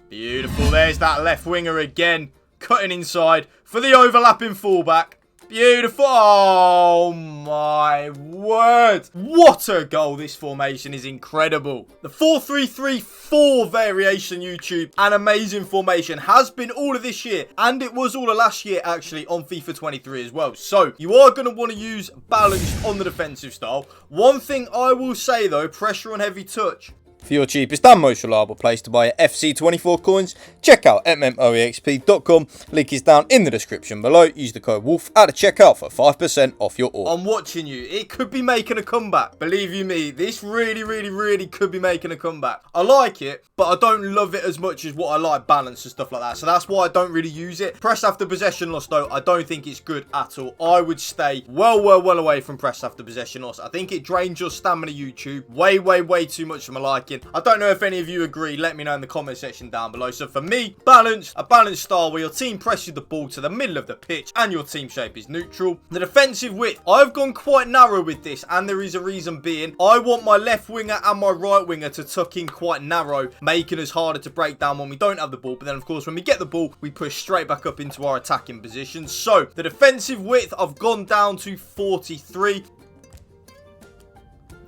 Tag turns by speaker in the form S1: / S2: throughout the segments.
S1: Beautiful. There's that left winger again. Cutting inside for the overlapping fullback. Beautiful. Oh, my word. What a goal. This formation is incredible. The 4-3-3-4 variation, YouTube. An amazing formation. Has been all of this year. And it was all of last year, actually, on FIFA 23 as well. So, you are going to want to use balanced on the defensive style. One thing I will say, though, pressure on heavy touch.
S2: For your cheapest and most reliable place to buy FC24 coins, check out mmoexp.com. Link is down in the description below. Use the code WOLF at the checkout for 5% off your order.
S1: I'm watching you. It could be making a comeback. Believe you me, this really could be making a comeback. I like it, but I don't love it as much as what I like balance and stuff like that. So that's why I don't really use it. Press after possession loss, though, I don't think it's good at all. I would stay well away from press after possession loss. I think it drains your stamina, YouTube. Way too much for my liking. I don't know if any of you agree. Let me know in the comment section down below. So for me, a balanced style where your team presses the ball to the middle of the pitch and your team shape is neutral. The defensive width, I've gone quite narrow with this, and there is a reason being. I want my left winger and my right winger to tuck in quite narrow, making us harder to break down when we don't have the ball. But then, of course, when we get the ball, we push straight back up into our attacking position. So the defensive width, I've gone down to 43.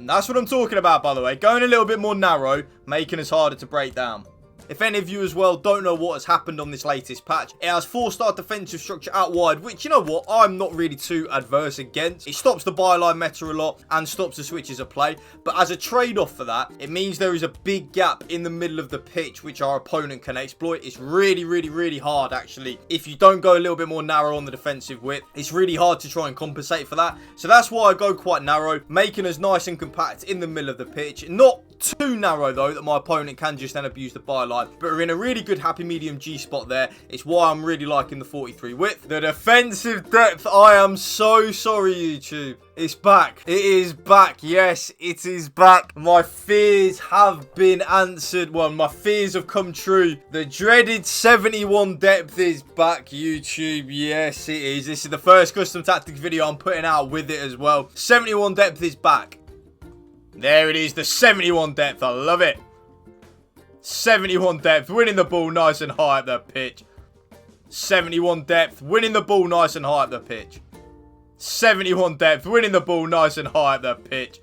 S1: That's what I'm talking about, by the way. Going a little bit more narrow, making us harder to break down. If any of you as well don't know what has happened on this latest patch, it has 4-star defensive structure out wide, which, you know what, I'm not really too adverse against. It stops the byline meta a lot and stops the switches of play. But as a trade-off for that, it means there is a big gap in the middle of the pitch, which our opponent can exploit. It's really hard, actually. If you don't go a little bit more narrow on the defensive width, it's really hard to try and compensate for that. So that's why I go quite narrow, making us nice and compact in the middle of the pitch. Not too narrow, though, that my opponent can just then abuse the byline. But we're in a really good happy medium G spot there. It's why I'm really liking the 43 width. The defensive depth, I am so sorry, YouTube. It's back. It is back. Yes, it is back. My fears have been answered. Well, my fears have come true. The dreaded 71 depth is back, YouTube. Yes, it is. This is the first custom tactics video I'm putting out with it as well. 71 depth is back. There it is, the 71 depth. I love it. 71 depth, winning the ball nice and high up the pitch. 71 depth, winning the ball nice and high up the pitch. 71 depth, winning the ball nice and high up the pitch.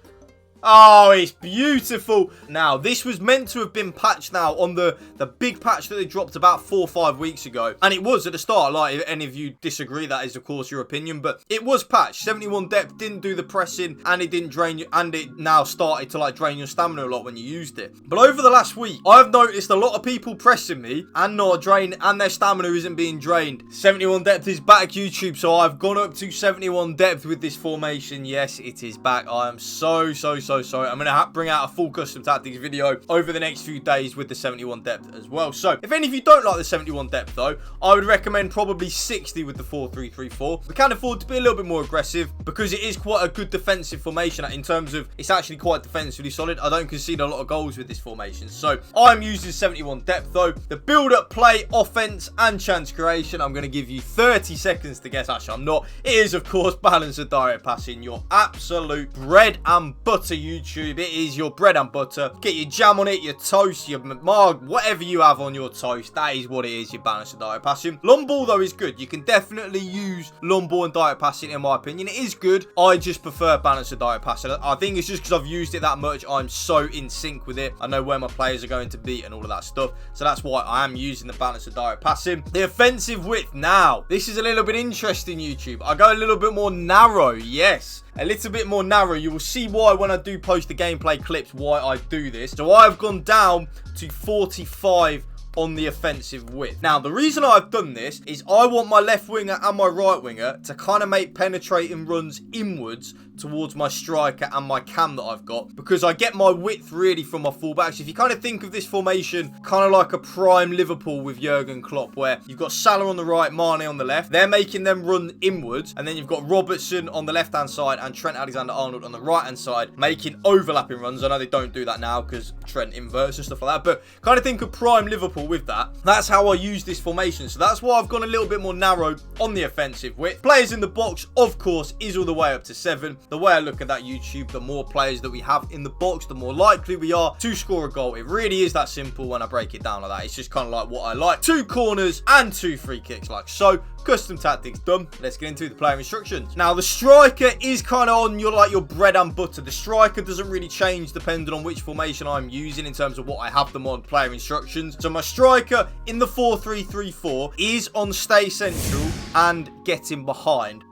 S1: Oh, it's beautiful. Now, this was meant to have been patched now on the big patch that they dropped about 4 or 5 weeks ago. And it was at the start. Like, if any of you disagree, that is, of course, your opinion. But it was patched. 71 depth didn't do the pressing, and it didn't drain you. And it now started to, like, drain your stamina a lot when you used it. But over the last week, I've noticed a lot of people pressing me and not draining, and their stamina isn't being drained. 71 depth is back, YouTube. So I've gone up to 71 depth with this formation. Yes, it is back. I am so sorry. I'm going to bring out a full custom tactics video over the next few days with the 71 depth as well. So, if any of you don't like the 71 depth, though, I would recommend probably 60 with the 4-3-3-4. We can afford to be a little bit more aggressive because it is quite a good defensive formation in terms of it's actually quite defensively solid. I don't concede a lot of goals with this formation. So, I'm using 71 depth, though. The build-up, play, offense, and chance creation, I'm going to give you 30 seconds to guess. Actually, I'm not. It is, of course, balance of direct passing, your absolute bread and butter, YouTube. It is your bread and butter. Get your jam on it, your toast, your marg, whatever you have on your toast. That is what it is, your balance of direct passing. Long ball, though, is good. You can definitely use long ball and direct passing, in my opinion. It is good. I just prefer balance of direct passing. I think it's just because I've used it that much. I'm so in sync with it. I know where my players are going to be and all of that stuff. So that's why I am using the balance of direct passing. The offensive width. Now, this is a little bit interesting, YouTube. I go a little bit more narrow. Yes. A little bit more narrow. You will see why when I do post the gameplay clips, why I do this. So I've gone down to 45 on the offensive width. Now, the reason I've done this is I want my left winger and my right winger to kind of make penetrating runs inwards towards my striker and my cam that I've got, because I get my width really from my fullbacks. If you kind of think of this formation kind of like a prime Liverpool with Jurgen Klopp, where you've got Salah on the right, Mane on the left, they're making them run inwards, and then you've got Robertson on the left hand side and Trent Alexander-Arnold on the right hand side making overlapping runs. I know they don't do that now because Trent inverts and stuff like that, but kind of think of prime Liverpool comfortable with that. That's how I use this formation. So that's why I've gone a little bit more narrow on the offensive width. Players in the box, of course, is all the way up to 7. The way I look at that, YouTube, the more players that we have in the box, the more likely we are to score a goal. It really is that simple when I break it down like that. It's just kind of like what I like. 2 corners and 2 free kicks like so. Custom tactics done. Let's get into the player instructions. Now, the striker is kind of on your bread and butter. The striker doesn't really change depending on which formation I'm using in terms of what I have them on player instructions. So my striker in the 4-3-3-4 is on stay central and getting behind.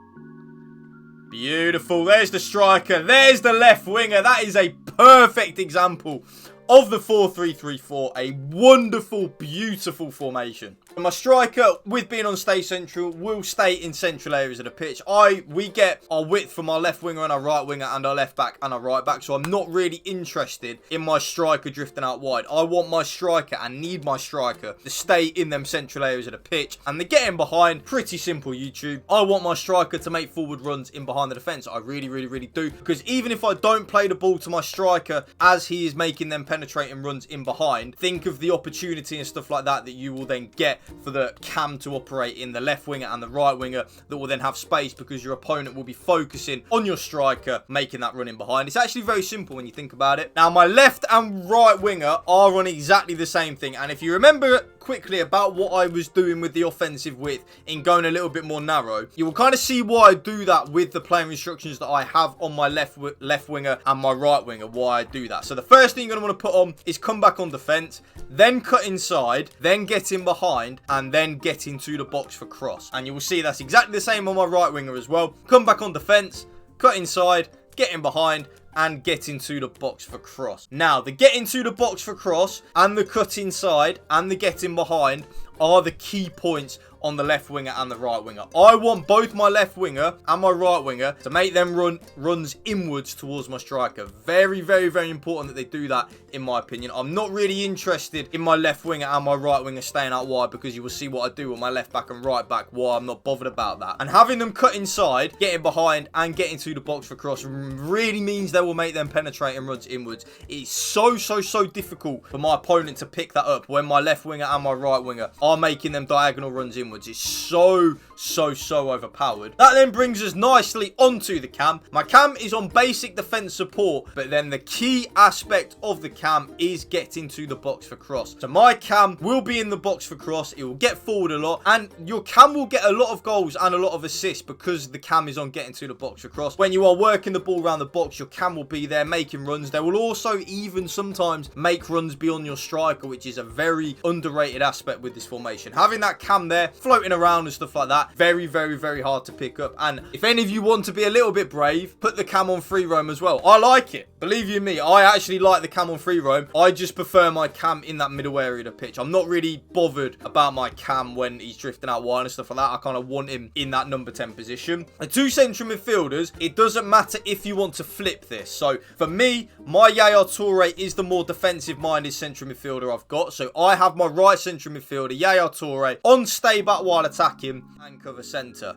S1: Beautiful. There's the striker. There's the left winger. That is a perfect example of the 4-3-3-4, a wonderful, beautiful formation. My striker, with being on stay central, will stay in central areas of the pitch. We get our width from our left winger and our right winger and our left back and our right back, so I'm not really interested in my striker drifting out wide. I want my striker and need my striker to stay in them central areas of the pitch. And the getting behind, pretty simple, YouTube. I want my striker to make forward runs in behind the defence. I really, really, really do. Because even if I don't play the ball to my striker as he is making them penetrating runs in behind, think of the opportunity and stuff like that that you will then get for the cam to operate in the left winger and the right winger that will then have space because your opponent will be focusing on your striker making that run in behind. It's actually very simple when you think about it. Now, my left and right winger are on exactly the same thing, and if you remember quickly about what I was doing with the offensive width in going a little bit more narrow, you will kind of see why I do that with the player instructions that I have on my left winger and my right winger, why I do that. So the first thing you're going to want to put on is come back on defence, then cut inside, then get in behind, and then get into the box for cross. And you will see that's exactly the same on my right winger as well. Come back on defence, cut inside, get in behind, and get into the box for cross. Now, the get into the box for cross and the cut inside and the get in behind are the key points on the left winger and the right winger. I want both my left winger and my right winger to make them runs inwards towards my striker. Very, very, very important that they do that, in my opinion. I'm not really interested in my left winger and my right winger staying out wide, because you will see what I do with my left back and right back, why I'm not bothered about that. And having them cut inside, getting behind and getting to the box for cross really means they will make them penetrating runs inwards. It's so, so, so difficult for my opponent to pick that up when my left winger and my right winger are making them diagonal runs inwards. It's so, so, so overpowered. That then brings us nicely onto the cam. My cam is on basic defense support, but then the key aspect of the cam is getting to the box for cross. So my cam will be in the box for cross. It will get forward a lot, and your cam will get a lot of goals and a lot of assists because the cam is on getting to the box for cross. When you are working the ball around the box, your cam will be there making runs. They will also even sometimes make runs beyond your striker, which is a very underrated aspect with this formation. Having that cam there floating around and stuff like that, very, very, very hard to pick up. And if any of you want to be a little bit brave, put the cam on free roam as well. I like it. Believe you me, I actually like the cam on free roam. I just prefer my cam in that middle area of the pitch. I'm not really bothered about my cam when he's drifting out wide and stuff like that. I kind of want him in that number 10 position. The 2 central midfielders, it doesn't matter if you want to flip this. So for me, my Yaya Toure is the more defensive-minded central midfielder I've got. So I have my right central midfielder, Yaya Toure, on stay back while attacking and cover centre.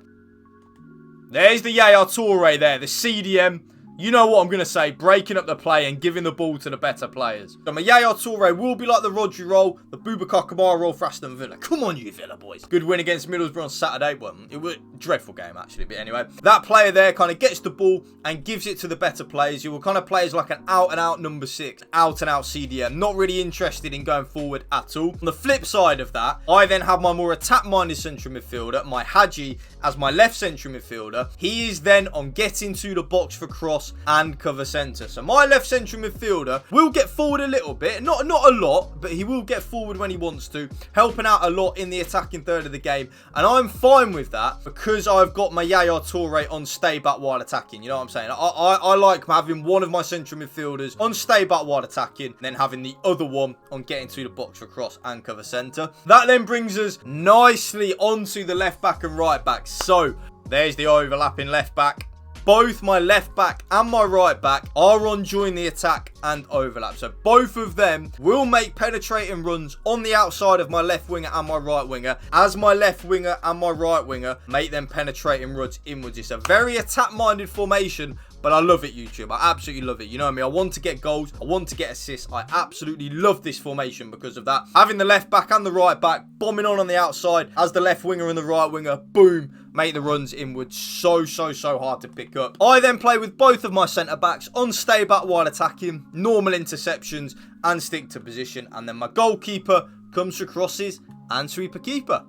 S1: There's the Yaya Toure there, the CDM. You know what I'm going to say, breaking up the play and giving the ball to the better players. So my Yaya Toure will be like the Rodri role, the Boubacar Kamara role for Aston Villa. Come on, you Villa boys. Good win against Middlesbrough on Saturday. Well, it was a dreadful game, actually. But anyway, that player there kind of gets the ball and gives it to the better players. You will kind of play as like an out-and-out number 6, out-and-out CDM. Not really interested in going forward at all. On the flip side of that, I then have my more attack-minded central midfielder, my Hadji, as my left central midfielder. He is then on getting to the box for cross and cover centre. So my left central midfielder will get forward a little bit, not a lot, but he will get forward when he wants to, helping out a lot in the attacking third of the game, and I'm fine with that because I've got my Yaya Toure on stay back while attacking. You know what I'm saying? I like having one of my central midfielders on stay back while attacking, and then having the other one on getting to the box for cross and cover centre. That then brings us nicely onto the left back and right back. So there's the overlapping left back. Both my left back and my right back are on join the attack and overlap. So both of them will make penetrating runs on the outside of my left winger and my right winger, as my left winger and my right winger make them penetrating runs inwards. It's a very attack-minded formation, But I love it, YouTube. I absolutely love it. You know me, I want to get goals. I want to get assists. I absolutely love this formation because of that. Having the left back and the right back bombing on the outside as the left winger and the right winger, boom, make the runs inwards so hard to pick up. I then play with both of my centre backs on stay back while attacking, normal interceptions and stick to position. And then my goalkeeper comes for crosses and sweeper keeper.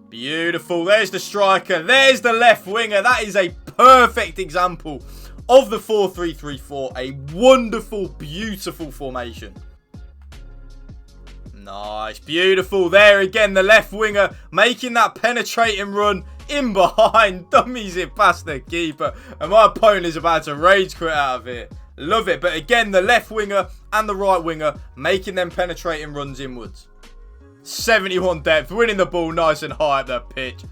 S1: Beautiful. There's the striker. There's the left winger. That is a perfect example of the 4-3-3-4. A wonderful, beautiful formation. Nice. Beautiful. There again, the left winger making that penetrating run in behind. Dummies it past the keeper. And my opponent is about to rage quit out of it. Love it. But again, the left winger and the right winger making them penetrating runs inwards. 71 depth, winning the ball nice and high up the pitch.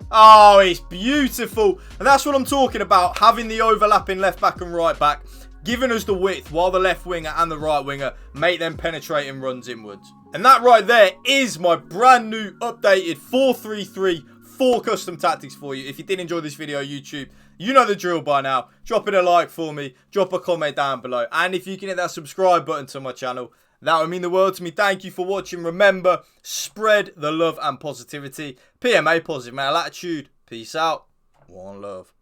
S1: Oh, it's beautiful. And that's what I'm talking about. Having the overlapping left back and right back, giving us the width while the left winger and the right winger make them penetrating runs inwards. And that right there is my brand new updated 4-3-3-4 custom tactics for you. If you did enjoy this video, YouTube, you know the drill by now. Drop it a like for me. Drop a comment down below. And if you can hit that subscribe button to my channel, that would mean the world to me. Thank you for watching. Remember, spread the love and positivity. PMA, positive male attitude. Peace out. One love.